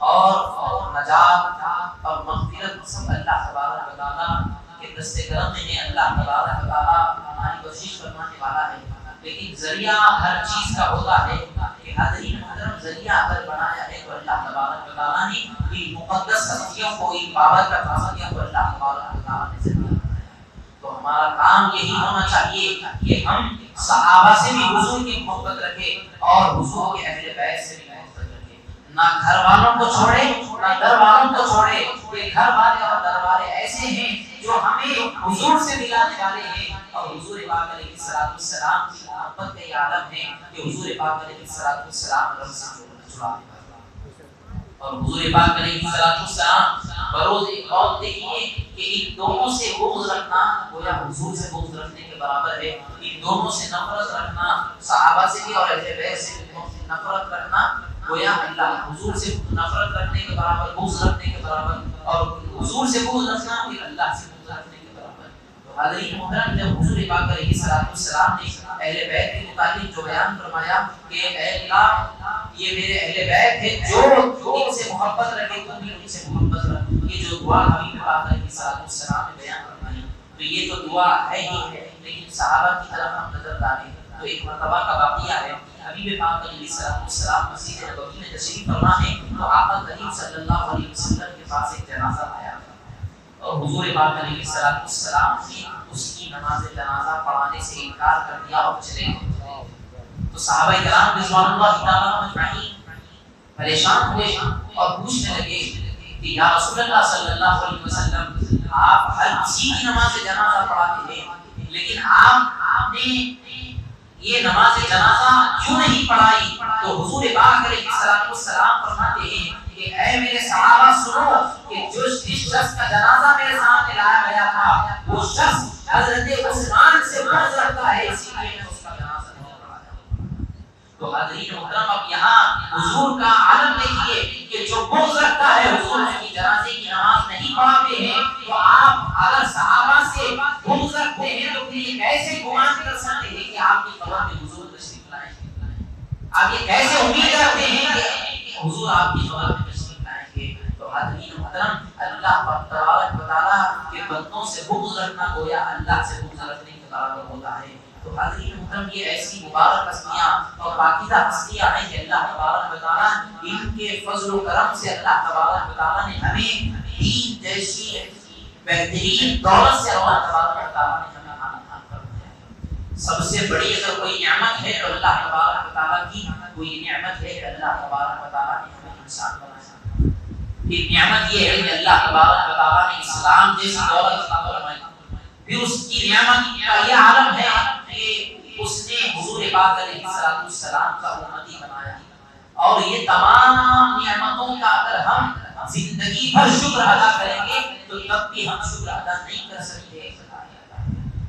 Speaker 1: اور نجات اور مغفرت سب اللہ تبارک و تعالیٰ کے دست کرم میں ہے۔ اللہ تبارک و تعالیٰ ہماری بخشش فرمانے والا ہے، لیکن ذریعہ ہر چیز کا ہوتا ہے کہ حضرین محترم ذریعہ اگر بنایا ہے تو اللہ تبارک و تعالیٰ نے ان مقدس ہستیوں کو، ان بابرکت ہستیوں کو اللہ تبارک و تعالیٰ نے ذریعہ بنایا ہے۔ تو ہمارا کام یہی ہونا چاہیے کہ ہم صحابہ سے بھی حضور کی محبت رکھیں اور حضور کے اہل بیت سے بھی محبت رکھیں، نہ گھر والوں کو چھوڑے نہ در والوں کو چھوڑے۔ یہ گھر والے اور در والے ایسے ہیں جو ہمیں حضور سے ملانے والے ہیں، اور حضور پاک علیہ السلام کی محبت کا یہ عالم ہے کہ حضور پاک علیہ السلام رب سے جڑا ہے۔ اور حضور پاک علیہ السلام بروز موت دیکھیے کہ ان دونوں سے بغض رکھنا گویا حضور سے بغض رکھنے کے برابر ہے۔ ان دونوں سے نفرت رکھنا، صحابہ سے بھی اور اہل بیت سے بھی نفرت رکھنا گویا اللہ حضور سے نفرت رکھنے کے برابر، بغض رکھنے کے برابر، اور حضور سے بغض رکھنا پھر اللہ سے بغض رکھنے کے برابر۔ تو حضرین محترم، جب حضور پاک علیہ السلام نے اہل بیت کے متعلق جو بیان فرمایا کہ اے اللہ یہ میرے اہل بیت ہے، جو ان سے محبت رکھے تو بھی ان سے محبت رکھ، یہ جو دعا حبیب پاک علیہ السلام نے بیان فرمائی، تو یہ تو دعا ہے ہی ہے، لیکن صحابہ کی طرف ہم نظر ڈالیں تو ایک مرتبہ کا واقعہ ہے۔ حبیب پاک علیہ السلام مسجد نبوی میں تشریف فرما ہے تو آقا کریم صلی اللہ علیہ وسلم کے پاس ایک جنازہ آیا اور حضور پاک علیہ السلام نے اس کی نماز جنازہ پڑھانے سے انکار کر دیا اور چلے گئے. تو صحابہ کرام رضوان اللہ تعالی عنہم اجمعین پریشان ہوئے اور پوچھنے لگے کہ یا رسول اللہ صلی اللہ علیہ وسلم آپ ہر کسی کی نماز جنازہ پڑھاتے ہیں لیکن آپ نے یہ نماز جنازہ کیوں نہیں پڑھائی؟ تو حضور پاک علیہ السلام فرماتے ہیں کہ اے میرے صحابہ سنو کہ جس شخص کا جنازہ میرے سامنے لایا گیا تھا وہ شخص حضرت عثمان سے بغض رکھتا ہے، اسی لیے میں اس کا جنازہ نہیں پڑھایا. تو حضرین محترم اب یہاں حضور کا عالم دیکھیے کہ جو بغض رکھتا ہے حضور کی جنازے کی نماز نہیں پڑھاتے ہیں، تو آپ اگر صحابہ سے بغض رکھتے ہیں تو پھر یہ کیسے گمان کر سکتے ہیں کہ آپ کی قبر میں حضور تشریف لائیں گے؟ آپ یہ کیسے امید کرتے ہیں کہ حضور آپ کی قبر میں تشریف لائیں گے؟ تو حضرین محترم اللہ تبارک و تعالیٰ کے بندوں سے بغض رکھنا گویا اللہ سے بغض رکھنے کے برابر ہوتا ہے. تو حضرین محترم یہ ایسی مبارک ہستیاں اور پاکیزہ ہستیاں ہیں کہ اللہ تبارک و تعالیٰ ان کے فضل و کرم سے اللہ تبارک و تعالیٰ نے ہمیں دین جیسی بہترین دولت سے اللہ تبارک و تعالیٰ نے ہمیں عطا فرمایا. سب سے بڑی اگر کوئی نعمت ہے تو اللہ تبارک و تعالیٰ کی کوئی نعمت ہے کہ اللہ تبارک و تعالیٰ نے ہمیں انسان بنایا. ایک نعمت یہ ہے کہ اللہ تبارک و تعالیٰ نے اسلام جیسی دولت عطا فرمائی. پھر اس کی نعمت کا یہ عالم ہے کہ اس نے حضور پاک علیہ السلام کا امتی بنایا. اور یہ تمام نعمتوں کا اگر ہم زندگی بھر شکر ادا کریں گے تو تب بھی ہم شکر ادا نہیں کر سکتے.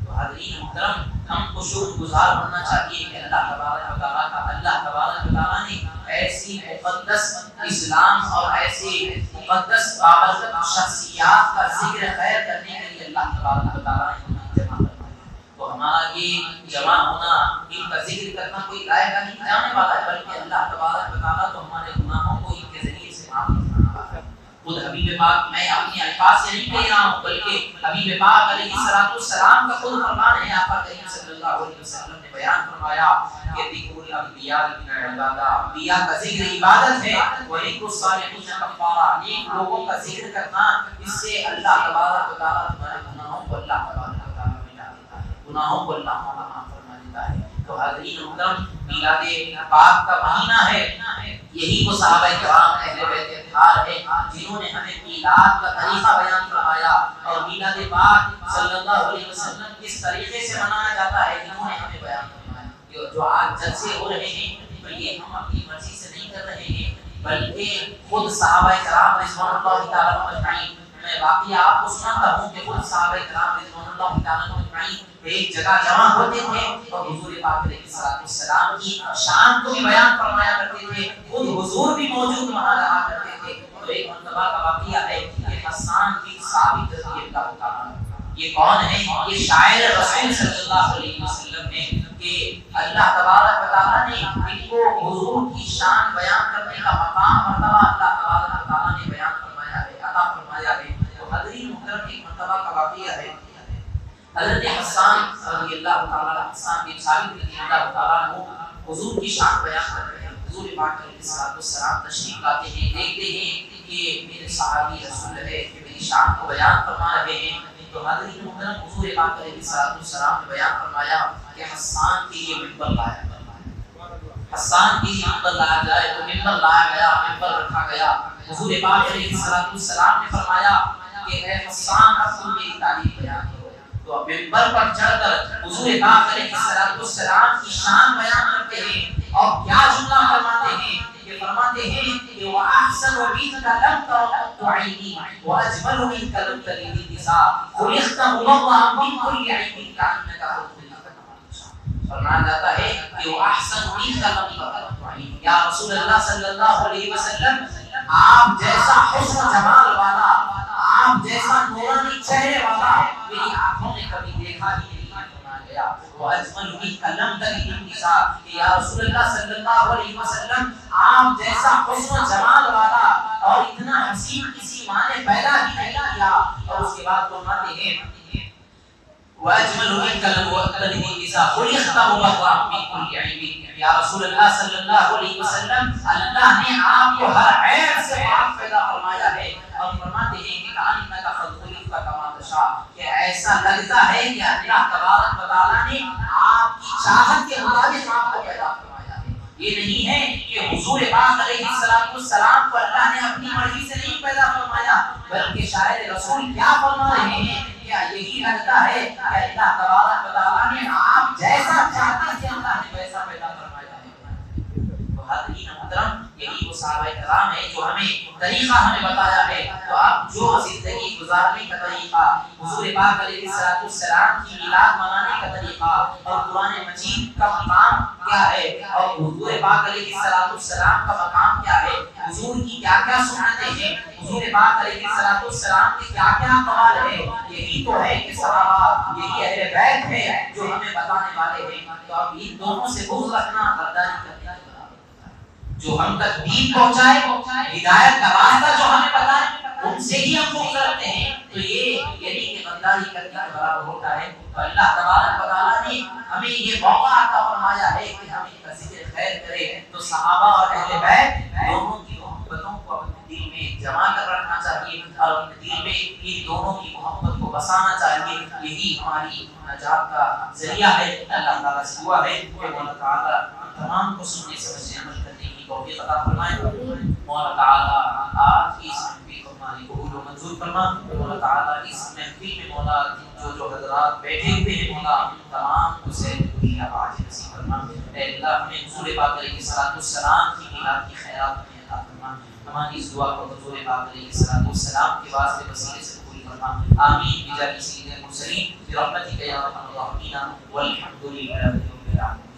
Speaker 1: تو حضرین محترم ہم کو شکر گزار بننا چاہیے کہ اللہ تبارک و تعالیٰ نے ایسی مقدس اسلام اور ایسی مقدس بابرکت شخصیات کا ذکر خیر کرنے کے لیے اللہ تبارک و تعالیٰ نے ہمیں جمع کروایا. تو ہمارا یہ جمع ہونا ان کا ذکر کرنا کوئی لائے گا نہیں جانے والا ہے، بلکہ اللہ تبارک و تعالیٰ تو ہمارے گناہوں کو ان کے ذریعے سے معاف کرنے والا ہے. خود حبیب پاک میں اپنے الفاظ سے نہیں کہہ رہا ہوں بلکہ حبیب پاک علیہ السلام کا خود فرمان ہے. آقا کریم صلی اللہ علیہ وسلم نے بیان فرمایا کہ ذکر الانبیاء من عبادہ، انبیاء کا ذکر عبادت ہے، وذکر الصالحین کفارہ، نیک لوگوں کا ذکر کرنا اس سے اللہ تبارک و تعالیٰ تمہارے گناہوں کو اللہ تبارک و تعالیٰ مٹا دیتا ہے، گناہوں کو اللہ معاف فرما دیتا ہے. تو حضرین محترم میلاد پاک کا مہینہ ہے، یہی وہ صحابہ کرام اہل بیت اطہار ہیں جنہوں نے ہمیں میلاد کا طریقہ بیان فرمایا اور میلاد پاک صلی اللہ علیہ وسلم کس طریقے سے منایا جاتا ہے انہوں نے ہمیں بیان فرمایا. جو آج جلسے ہو رہے ہیں تو یہ ہم اپنی مرضی سے نہیں کر رہے ہیں بلکہ خود صحابہ کرام رضوان اللہ تعالیٰ عنہم اجمعین، میں واقعہ آپ کو سناتا ہوں کہ خود صحابہ کرام رضوان اللہ تعالیٰ عنہم اجمعین ایک جگہ جمع ہوتے تھے اور حضور پاک علیہ السلام کی شان کو بھی بیان فرمایا کرتے تھے. خود حضور بھی موجود وہاں رہا کرتے تھے. تو ایک مرتبہ کا واقعہ ہے کہ حسان بن ثابت رضی اللہ تعالیٰ عنہ، یہ کون ہے؟ یہ شاعر رسول صلی اللہ علیہ وسلم ہے کہ اللہ تبارک و تعالیٰ نے ان کو حضور کی شان بیان کرنے کا مقام مرتبہ اللہ تبارک و تعالیٰ نے بیان فرمایا ہے، عطا فرمایا ہے. تو حضرین محترم ایک مرتبہ کا واقعہ ہے، حضرت حسان رضی اللہ تعالیٰ عنہ، حسان بن ثابت رضی اللہ تعالیٰ عنہ حضور کی شان بیان کر رہے ہیں. حضور پاک علیہ السلام تشریف لاتے ہیں، دیکھتے ہیں کہ میرے صحابی رسول ہے کہ میری شان کو بیان فرما رہے ہیں. تو حضرت محترم حضور پاک علیہ السلام نے بیان فرمایا کہ حسان کے لیے منبر لایا جائے، حسان کے لیے منبر لایا جائے. تو منبر لایا گیا، منبر رکھا گیا. حضور پاک علیہ السلام نے فرمایا کہ اے حسان اب تم میری تعریف بیان کرو. تو منبر پر چڑھ کر حضور پاک علیہ السلام کی شان بیان کرتے ہیں اور کیا جملہ فرماتے ہیں کہ فرماتے ہیں کہ وَأَحْسَنُ مِنْكَ لَمْ تَرَقَّتُ عَيْنِي وَأَجْمَلُ مِنْكَ لَمْ تَلِدِ النِّسَاءُ خُلِقْتَ مُبَرَّأً مِنْ كُلِّ عَيْبٍ كَأَنَّكَ خُلِقْتَ. فرمایا جاتا ہے کہ وَأَحْسَنُ مِنْكَ لَمْ تَرَقَّتُ عَيْنِي، یا رسول اللہ صلی اللہ علیہ وسلم آپ جیسا حسن و جمال والا، آپ جیسا نورانی چہرے والا میری آنکھوں نے کبھی دیکھا ہی نہیں. وَأَجْمَلُ مِنْكَ لَمْ تَلِدِ النِّسَاءُ، یا رسول اللہ صلی اللہ علیہ وسلم آپ جیسا حسن و جمال والا اور اتنا حسین کسی ماں نے پیدا ہی نہیں کیا. اور اس کے بعد فرماتے ہیں واجمل منك الذي اذا خلقت مبرأ من كل عيب. یا رسول اللہ صلی اللہ علیہ وسلم، اللہ نے آپ کو ہر عیب سے پاک پیدا فرمایا ہے، اور فرماتے ہیں کہ کأنک قد خلقت کما تشاء، کہ ایسا لگتا ہے کہ اللہ تبارک و تعالی نے آپ کی چاہت کے مطابق آپ کو پیدا فرمایا ہے۔ یہ نہیں ہے کہ حضور پاک علیہ السلام کو اللہ نے اپنی مرضی سے نہیں پیدا فرمایا، بلکہ شاعر رسول کیا فرما رہے ہیں، کیا یہی لگتا ہے کہ اللہ تبارک و تعالی نے آپ جیسا چاہتے تھے اللہ نے ویسا پیدا فرمایا ہے۔ تو حضرین محترم، یہی وہ صحابہ کرام ہے جو ہمیں طریقہ ہمیں بتایا ہے۔ تو آپ جو زندگی گزارنے کا طریقہ، حضور پاک علیہ السلام کی میلاد منانے کا طریقہ، اور قرآن مجید کا مقام کیا ہے، اور حضور پاک علیہ السلام کا مقام کیا ہے، حضور کی کیا کیا سنتیں ہیں، حضور پاک علیہ السلام کے کیا کیا اقوال ہے، یہی تو ہے کہ صحابہ، یہی اہل بیت ہے جو ہمیں بتانے والے ہیں۔ تو اب ان دونوں سے بغض رکھنا غداری کرنے کے برابر ہوتا ہے۔ جو ہم تک دین پہنچائے، ہدایت کا راستہ جو ہمیں بتائے، ان سے ہی ہم بغض رکھتے ہیں، تو یہ یعنی کہ غداری کرنے کے برابر ہوتا ہے۔ تو اللہ تبارک و تعالیٰ نے ہمیں یہ موقع عطا فرمایا ہے کہ ہم ان کا ذکر خیر کریں۔ تو صحابہ اور اہل بیت دونوں کی محبتوں کو اپنے دل میں جما کر رکھنا چاہیے، اور اپنے دل میں ان دونوں کی محبت کو بسانا چاہیے۔ یہی ہماری نجات کا ذریعہ ہے۔ اللہ تعالیٰ سے دعا ہے کہ مولا تعالیٰ تمام کو سننے سمجھنے عمل کرنے کی توفیق عطا فرمائے۔ مولا تعالیٰ آج کی اس محفل کو ہماری قبول و منظور فرما۔ مولا تعالیٰ اس محفل میں مولا جو حضرات بیٹھے ہوئے ہیں، مولا تمام کو صحت خوشی عاج نصیب فرما۔ اے اللہ، ہمیں حضور پاک علیہ السلام کی میلاد کی خیرات میں عطا فرما۔ ہماری اس دعا کو حضور پاک علیہ السلام کے واسطے وسیلے سے قبول فرما۔ آمین بجاہ سید المرسلین برحمتک یا ارحم الراحمین والحمد للہ رب العالمین۔